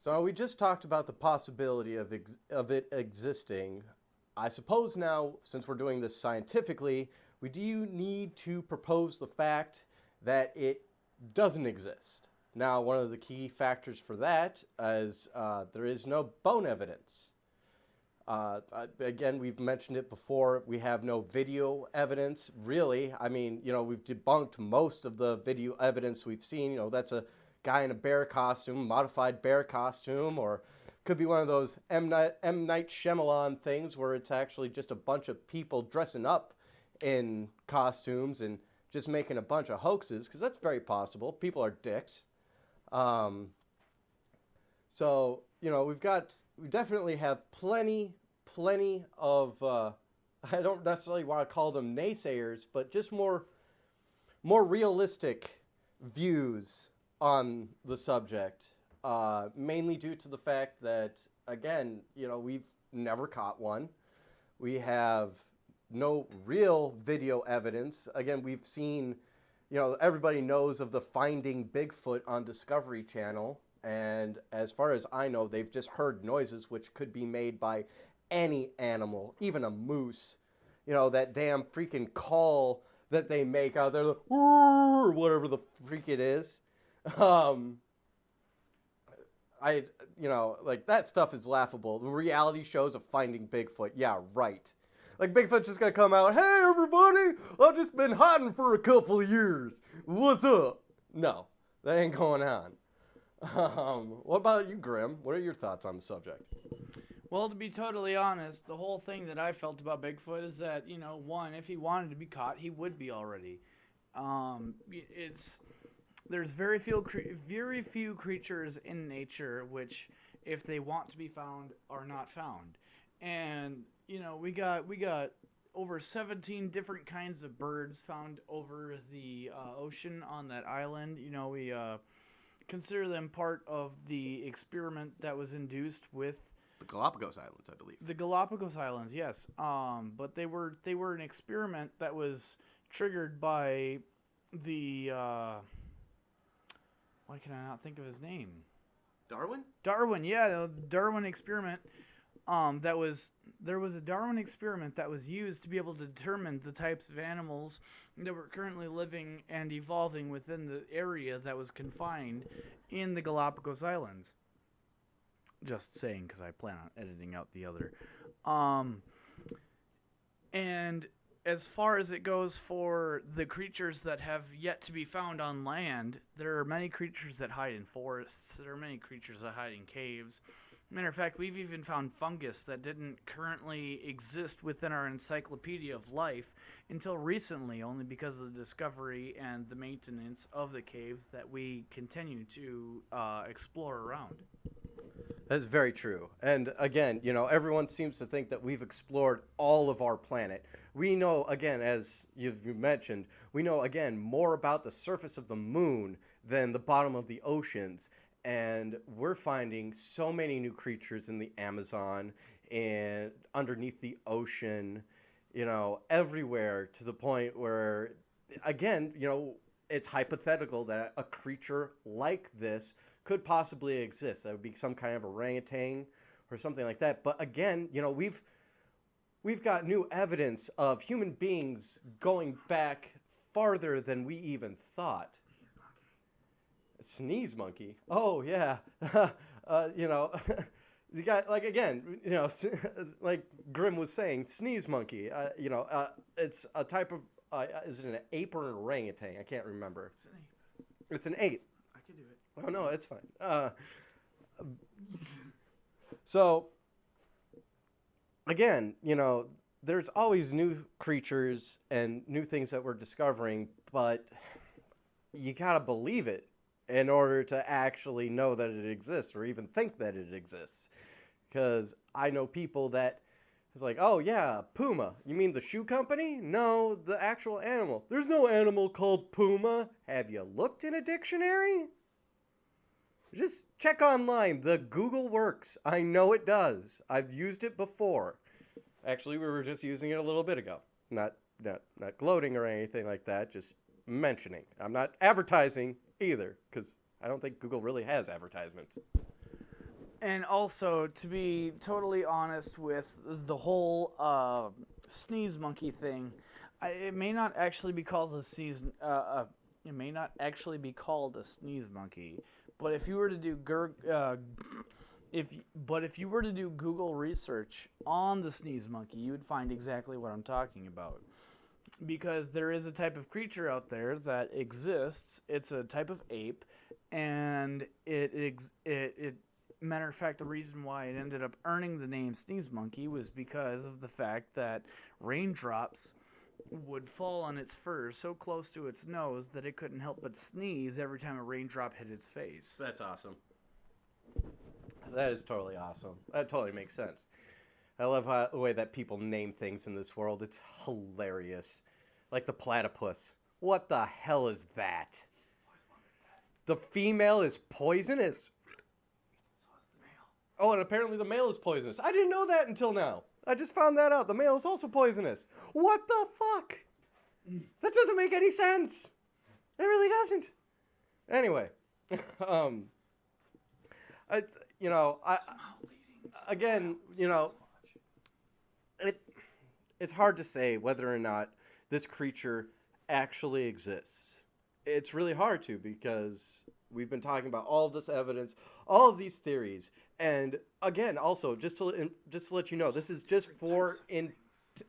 So we just talked about the possibility of it existing. I suppose now, since we're doing this scientifically, we do need to propose the fact that it doesn't exist. Now, one of the key factors for that is there is no bone evidence. Again, we've mentioned it before. We have no video evidence, really. I mean, we've debunked most of the video evidence we've seen. That's a guy in a bear costume, modified bear costume, or could be one of those M. Night Shyamalan things where it's actually just a bunch of people dressing up in costumes and just making a bunch of hoaxes, because that's very possible. People are dicks. So, we definitely have plenty of, I don't necessarily want to call them naysayers, but just more realistic views on the subject, mainly due to the fact that, again, we've never caught one. We have no real video evidence. Again, we've seen, everybody knows of the Finding Bigfoot on Discovery Channel. And as far as I know, they've just heard noises which could be made by any animal, even a moose. That damn freaking call that they make out there, or whatever the freak it is. That stuff is laughable. The reality shows of Finding Bigfoot, yeah, right. Like, Bigfoot's just gonna come out, hey, everybody, I've just been hiding for a couple of years. What's up? No, that ain't going on. What about you, Grim? What are your thoughts on the subject? Well, to be totally honest, the whole thing that I felt about Bigfoot is that, one, if he wanted to be caught, he would be already. There's very few creatures in nature which, if they want to be found, are not found. And we got over 17 different kinds of birds found over the ocean on that island. We consider them part of the experiment that was induced with the Galapagos Islands, I believe. The Galapagos Islands, yes. But they were an experiment that was triggered by the why can I not think of his name? Darwin? Darwin, yeah, the Darwin experiment. There was a Darwin experiment that was used to be able to determine the types of animals that were currently living and evolving within the area that was confined in the Galapagos Islands. Just saying, because I plan on editing out the other. And as far as it goes for the creatures that have yet to be found on land, there are many creatures that hide in forests. There are many creatures that hide in caves. Matter of fact, we've even found fungus that didn't currently exist within our encyclopedia of life until recently, only because of the discovery and the maintenance of the caves that we continue to explore around. That's very true. And again, everyone seems to think that we've explored all of our planet. We know, again, as you've mentioned, we know, again, more about the surface of the moon than the bottom of the oceans. And we're finding so many new creatures in the Amazon and underneath the ocean, everywhere, to the point where, again, it's hypothetical that a creature like this could possibly exist. That would be some kind of orangutan or something like that. But again, we've got new evidence of human beings going back farther than we even thought. Sneeze monkey. Oh yeah. You got, like, again, like Grim was saying, sneeze monkey. It's a type of is it an ape or an orangutan? I can't remember. It's an ape. It's an ape. I can do it. Oh no, it's fine. So again, there's always new creatures and new things that we're discovering, but you gotta believe it in order to actually know that it exists or even think that it exists. Because I know people that it's like, oh yeah, Puma. You mean the shoe company? No, the actual animal. There's no animal called Puma. Have you looked in a dictionary? Just check online. The Google works. I know it does. I've used it before. Actually, we were just using it a little bit ago. Not gloating or anything like that, just mentioning. I'm not advertising either, because I don't think Google really has advertisements. And also, to be totally honest with the whole sneeze monkey thing, it may not actually be called a sneeze. It may not actually be called a sneeze monkey, but if you were to do if you were to do Google research on the sneeze monkey, you would find exactly what I'm talking about. Because there is a type of creature out there that exists. It's a type of ape, and it matter of fact, the reason why it ended up earning the name sneeze monkey was because of the fact that raindrops would fall on its fur so close to its nose that it couldn't help but sneeze every time a raindrop hit its face. That's awesome. That is totally awesome. That totally makes sense. I love the way that people name things in this world. It's hilarious. Like the platypus. What the hell is that? The female is poisonous. Oh, and apparently the male is poisonous. I didn't know that until now. I just found that out. The male is also poisonous. What the fuck? That doesn't make any sense. It really doesn't. Anyway, it's hard to say whether or not this creature actually exists. It's really hard to, because we've been talking about all of this evidence, all of these theories, and again, also just to let you know, this is just for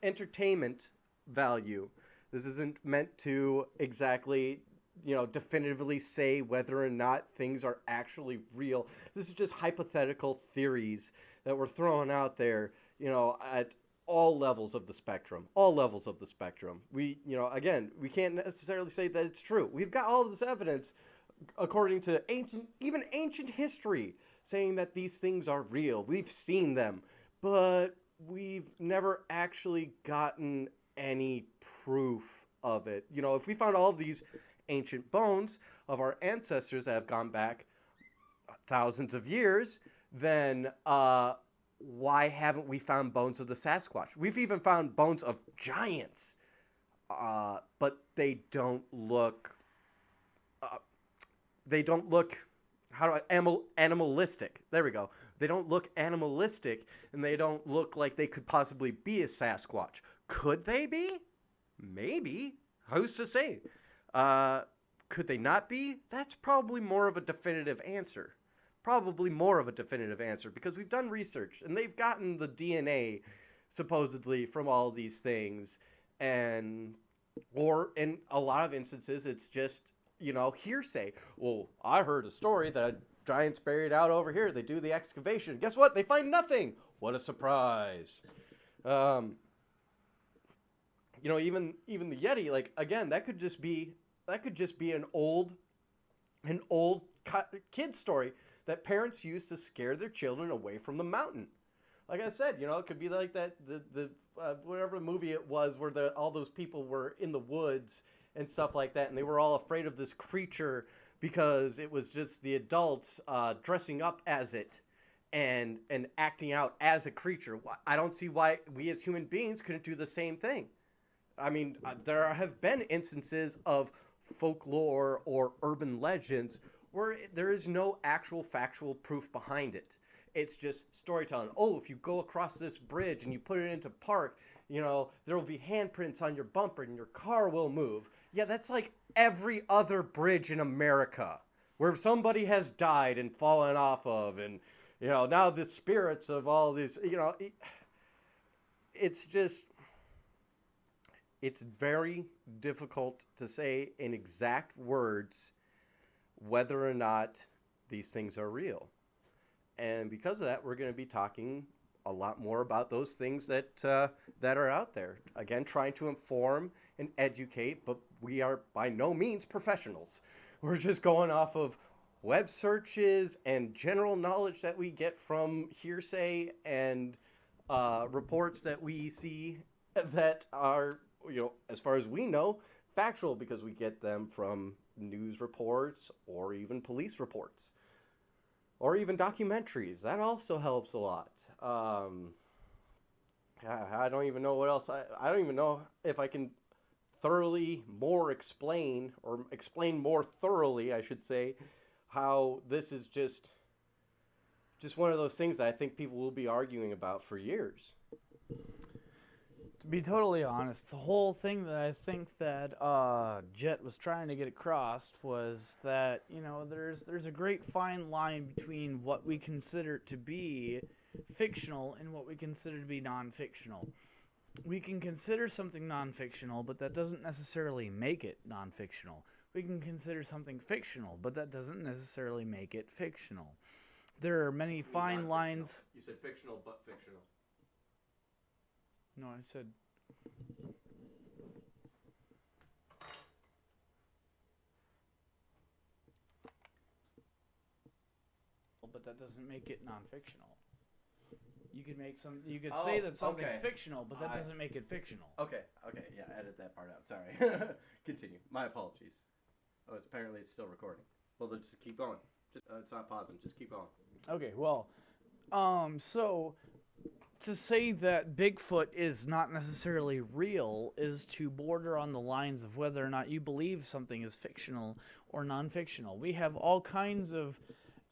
entertainment value. This isn't meant to exactly, definitively say whether or not things are actually real. This is just hypothetical theories that we're throwing out there, at all levels of the spectrum. All levels of the spectrum. We can't necessarily say that it's true. We've got all of this evidence, according to ancient history, saying that these things are real. We've seen them, but we've never actually gotten any proof of it. If we found all of these ancient bones of our ancestors that have gone back thousands of years, then why haven't we found bones of the Sasquatch? We've even found bones of giants, but they don't look animalistic. There we go. They don't look animalistic, and they don't look like they could possibly be a Sasquatch. Could they be? Maybe. Who's to say? Could they not be? That's probably more of a definitive answer. Because we've done research, and they've gotten the DNA, supposedly, from all these things, or in a lot of instances, it's just, hearsay. Well, I heard a story that a giant's buried out over here. They do the excavation. Guess what? They find nothing. What a surprise. Even the Yeti, like, again, that could just be an old kid story that parents used to scare their children away from the mountain. Like I said, it could be like that, the whatever movie it was where all those people were in the woods and stuff like that, and they were all afraid of this creature because it was just the adults dressing up as it and acting out as a creature. I don't see why we as human beings couldn't do the same thing. I mean, there have been instances of folklore or urban legends where there is no actual factual proof behind it. It's just storytelling. Oh, if you go across this bridge and you put it into park, there will be handprints on your bumper and your car will move. Yeah, that's like every other bridge in America where somebody has died and fallen off of, and, now the spirits of all these, it's just, it's very difficult to say in exact words whether or not these things are real. And because of that, we're going to be talking a lot more about those things that are out there. Again, trying to inform and educate, but we are by no means professionals. We're just going off of web searches and general knowledge that we get from hearsay and reports that we see that are, as far as we know, factual, because we get them from news reports or even police reports or even documentaries. That also helps a lot. I don't even know what else. I don't even know if I can explain more thoroughly, I should say, how this is just just one of those things that I think people will be arguing about for years. To be totally honest, the whole thing that I think that Jet was trying to get across was that, you know, there's a great fine line between what we consider to be fictional and what we consider to be non-fictional. We can consider something non-fictional, but that doesn't necessarily make it non-fictional. We can consider something fictional, but that doesn't necessarily make it fictional. There are many fine lines. You said fictional, but fictional. No, I said... But that doesn't make it non-fictional. You could make some. You could say that something's fictional, but that doesn't make it fictional. Okay, yeah, edit that part out. Sorry. Continue. My apologies. Oh, apparently it's still recording. Well, let's just keep going. Just it's not pausing. Just keep going. Okay, well, so to say that Bigfoot is not necessarily real is to border on the lines of whether or not you believe something is fictional or non-fictional. We have all kinds of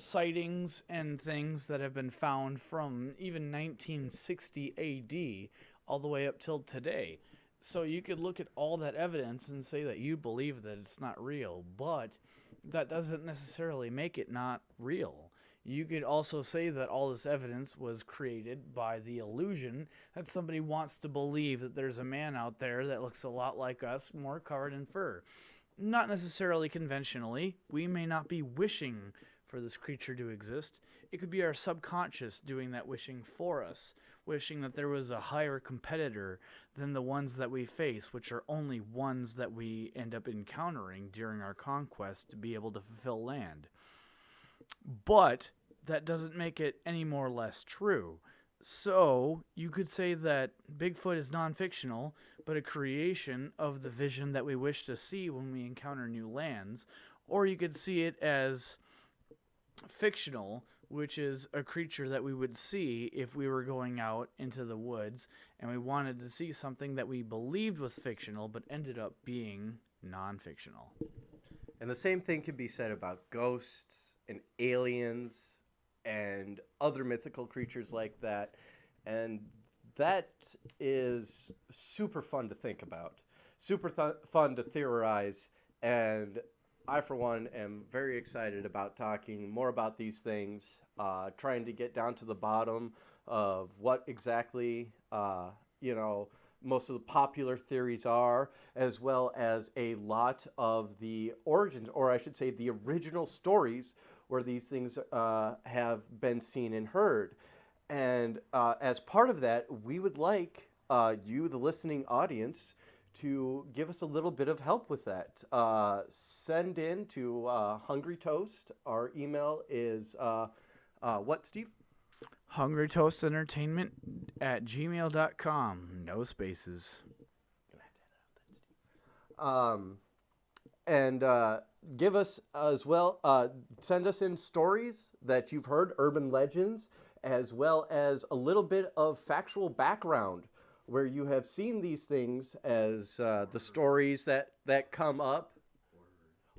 sightings and things that have been found from even 1960 AD all the way up till today. So you could look at all that evidence and say that you believe that it's not real, but that doesn't necessarily make it not real. You could also say that all this evidence was created by the illusion that somebody wants to believe that there's a man out there that looks a lot like us, more covered in fur. Not necessarily conventionally. We may not be wishing for this creature to exist. It could be our subconscious doing that wishing for us, wishing that there was a higher competitor than the ones that we face, which are only ones that we end up encountering during our conquest to be able to fulfill land. But that doesn't make it any more or less true. So you could say that Bigfoot is non-fictional, but a creation of the vision that we wish to see when we encounter new lands. Or you could see it as fictional, which is a creature that we would see if we were going out into the woods and we wanted to see something that we believed was fictional but ended up being non-fictional. And the same thing can be said about ghosts and aliens and other mythical creatures like that. And that is super fun to think about, super fun to theorize. And I, for one, am very excited about talking more about these things, trying to get down to the bottom of what exactly, most of the popular theories are, as well as a lot of the origins, or I should say the original stories where these things have been seen and heard. And as part of that, we would like you, the listening audience, to give us a little bit of help with that. Send in to Hungry Toast. Our email is, what, Steve? hungrytoastentertainment@gmail.com. No spaces. And give us as well, send us in stories that you've heard, urban legends, as well as a little bit of factual background where you have seen these things as the stories that come up,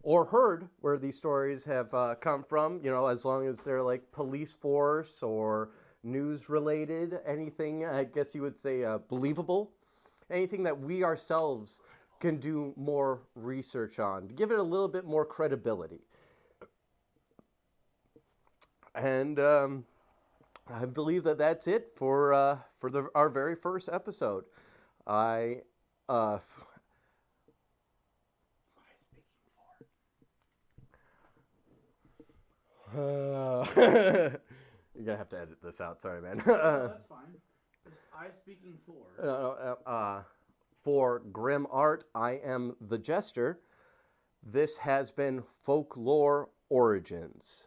or heard where these stories have come from, as long as they're like police force or news related, anything, I guess you would say believable, anything that we ourselves can do more research on, to give it a little bit more credibility. And I believe that that's it for our very first episode. You're gonna have to edit this out. Sorry, man. That's fine. Just I speaking for. For Grim Art, I am the Jester. This has been Folklore Origins.